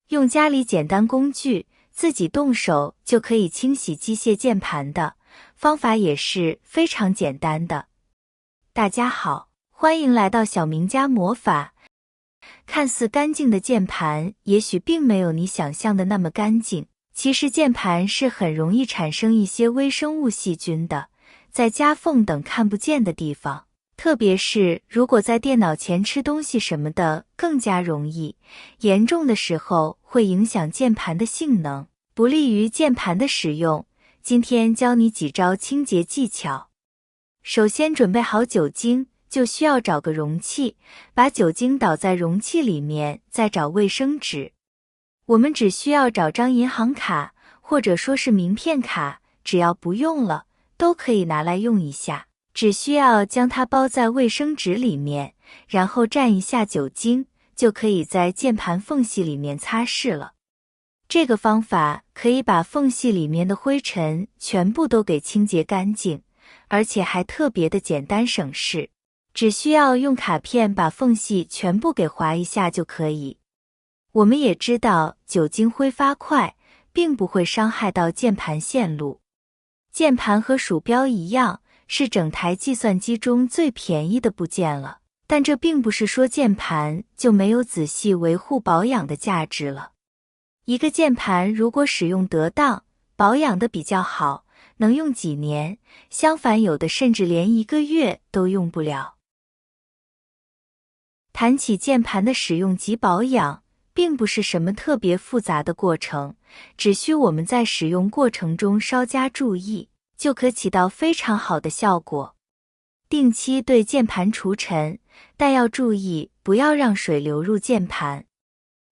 用家里简单工具，自己动手就可以清洗机械键盘的方法也是非常简单的。大家好，欢迎来到小明家魔法。看似干净的键盘，也许并没有你想象的那么干净。其实键盘是很容易产生一些微生物细菌的，在夹缝等看不见的地方。特别是如果在电脑前吃东西什么的更加容易，严重的时候会影响键盘的性能，不利于键盘的使用。今天教你几招清洁技巧。首先准备好酒精，就需要找个容器，把酒精倒在容器里面，再找卫生纸。我们只需要找张银行卡，或者说是名片卡，只要不用了，都可以拿来用一下。只需要将它包在卫生纸里面，然后蘸一下酒精，就可以在键盘缝隙里面擦拭了。这个方法可以把缝隙里面的灰尘全部都给清洁干净，而且还特别的简单省事，只需要用卡片把缝隙全部给划一下就可以。我们也知道酒精挥发快，并不会伤害到键盘线路。键盘和鼠标一样，是整台计算机中最便宜的部件了，但这并不是说键盘就没有仔细维护保养的价值了。一个键盘如果使用得当，保养的比较好，能用几年，相反有的甚至连1个月都用不了。谈起键盘的使用及保养，并不是什么特别复杂的过程，只需我们在使用过程中稍加注意，就可起到非常好的效果。定期对键盘除尘，但要注意不要让水流入键盘。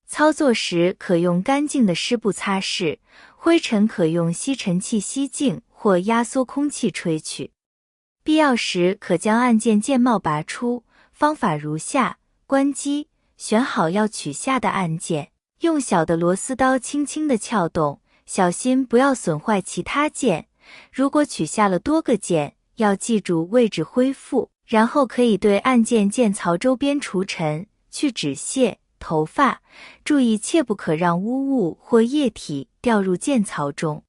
操作时可用干净的湿布擦拭，灰尘可用吸尘器吸净或压缩空气吹去。必要时可将按键键帽拔出，方法如下：关机，选好要取下的按键，用小的螺丝刀轻轻地撬动，小心不要损坏其他键。如果取下了多个键，要记住位置恢复，然后可以对按键键槽周边除尘，去纸屑、头发，注意切不可让污物或液体掉入键槽中。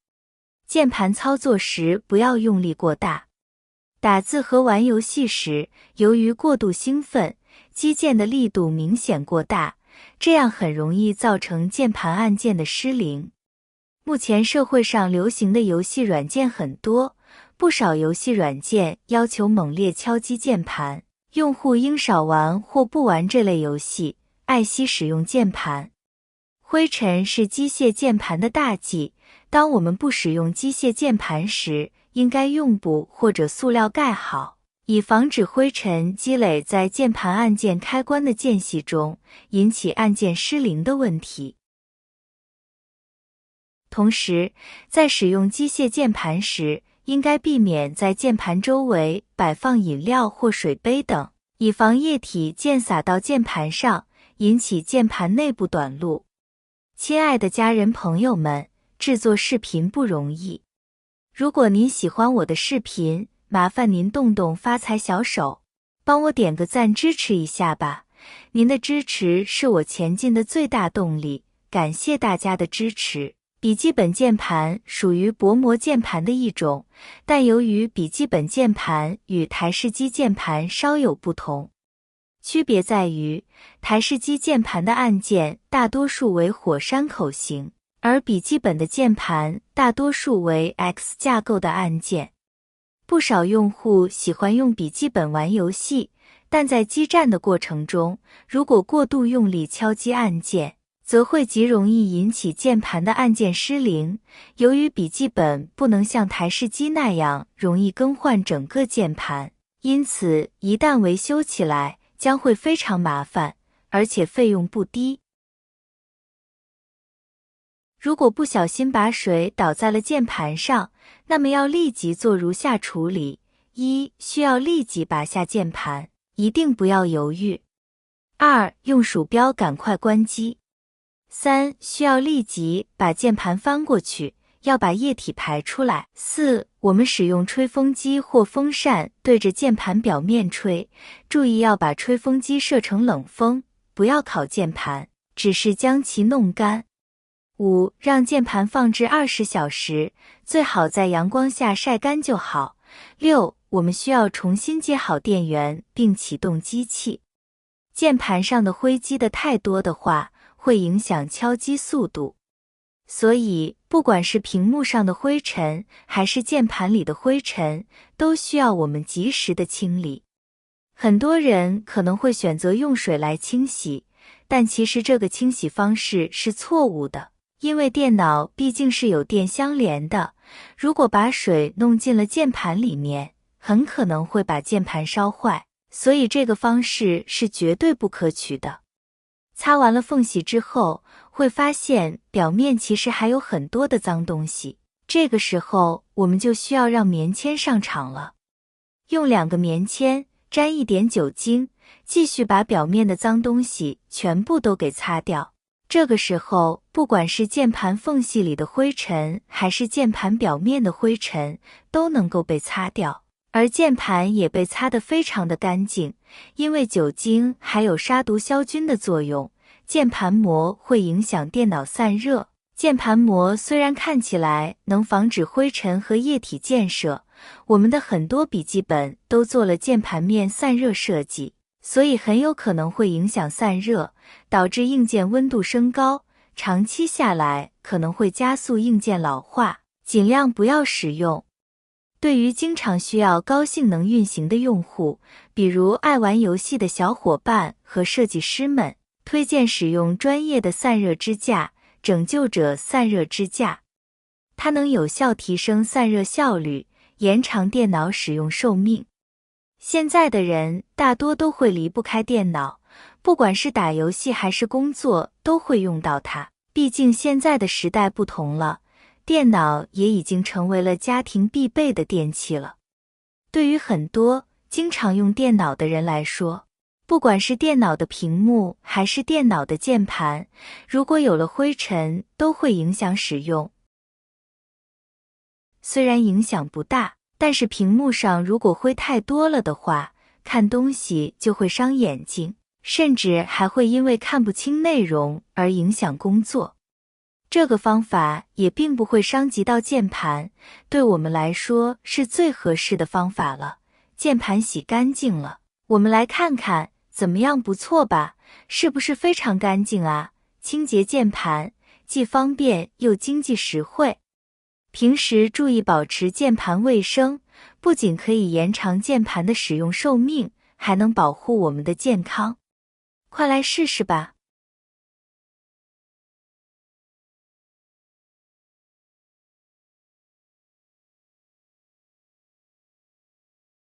键盘操作时不要用力过大。打字和玩游戏时，由于过度兴奋，击键的力度明显过大，这样很容易造成键盘按键的失灵。目前社会上流行的游戏软件很多，不少游戏软件要求猛烈敲击键盘，用户应少玩或不玩这类游戏，爱惜使用键盘。灰尘是机械键盘的大忌，当我们不使用机械键盘时，应该用布或者塑料盖好，以防止灰尘积累在键盘按键开关的间隙中，引起按键失灵的问题。同时，在使用机械键盘时，应该避免在键盘周围摆放饮料或水杯等，以防液体溅洒到键盘上，引起键盘内部短路。亲爱的家人朋友们，制作视频不容易。如果您喜欢我的视频，麻烦您动动发财小手，帮我点个赞支持一下吧。您的支持是我前进的最大动力，感谢大家的支持。笔记本键盘属于薄膜键盘的一种，但由于笔记本键盘与台式机键盘稍有不同，区别在于台式机键盘的按键大多数为火山口型，而笔记本的键盘大多数为 X 架构的按键。不少用户喜欢用笔记本玩游戏，但在激战的过程中，如果过度用力敲击按键，则会极容易引起键盘的按键失灵。由于笔记本不能像台式机那样容易更换整个键盘，因此一旦维修起来将会非常麻烦，而且费用不低。如果不小心把水倒在了键盘上，那么要立即做如下处理：一、需要立即拔下键盘，一定不要犹豫；二、用鼠标赶快关机；三、需要立即把键盘翻过去，要把液体排出来；四、我们使用吹风机或风扇对着键盘表面吹，注意要把吹风机设成冷风，不要烤键盘，只是将其弄干。5. 让键盘放置20小时，最好在阳光下晒干就好。6. 我们需要重新接好电源并启动机器。键盘上的灰积得太多的话，会影响敲击速度。所以，不管是屏幕上的灰尘，还是键盘里的灰尘，都需要我们及时的清理。很多人可能会选择用水来清洗，但其实这个清洗方式是错误的，因为电脑毕竟是有电相连的，如果把水弄进了键盘里面，很可能会把键盘烧坏，所以这个方式是绝对不可取的。擦完了缝隙之后，会发现表面其实还有很多的脏东西，这个时候我们就需要让棉签上场了。用2个棉签，沾一点酒精，继续把表面的脏东西全部都给擦掉。这个时候，不管是键盘缝隙里的灰尘，还是键盘表面的灰尘，都能够被擦掉。而键盘也被擦得非常的干净，因为酒精还有杀毒消菌的作用。键盘膜会影响电脑散热。键盘膜虽然看起来能防止灰尘和液体溅射，我们的很多笔记本都做了键盘面散热设计，所以很有可能会影响散热，导致硬件温度升高，长期下来可能会加速硬件老化，尽量不要使用。对于经常需要高性能运行的用户，比如爱玩游戏的小伙伴和设计师们，推荐使用专业的散热支架——拯救者散热支架。它能有效提升散热效率，延长电脑使用寿命。现在的人大多都会离不开电脑，不管是打游戏还是工作，都会用到它。毕竟现在的时代不同了，电脑也已经成为了家庭必备的电器了。对于很多经常用电脑的人来说，不管是电脑的屏幕还是电脑的键盘，如果有了灰尘，都会影响使用。虽然影响不大，但是屏幕上如果灰太多了的话，看东西就会伤眼睛，甚至还会因为看不清内容而影响工作。这个方法也并不会伤及到键盘，对我们来说是最合适的方法了。键盘洗干净了，我们来看看怎么样，不错吧？是不是非常干净啊？清洁键盘既方便又经济实惠。平时注意保持键盘卫生，不仅可以延长键盘的使用寿命，还能保护我们的健康。快来试试吧！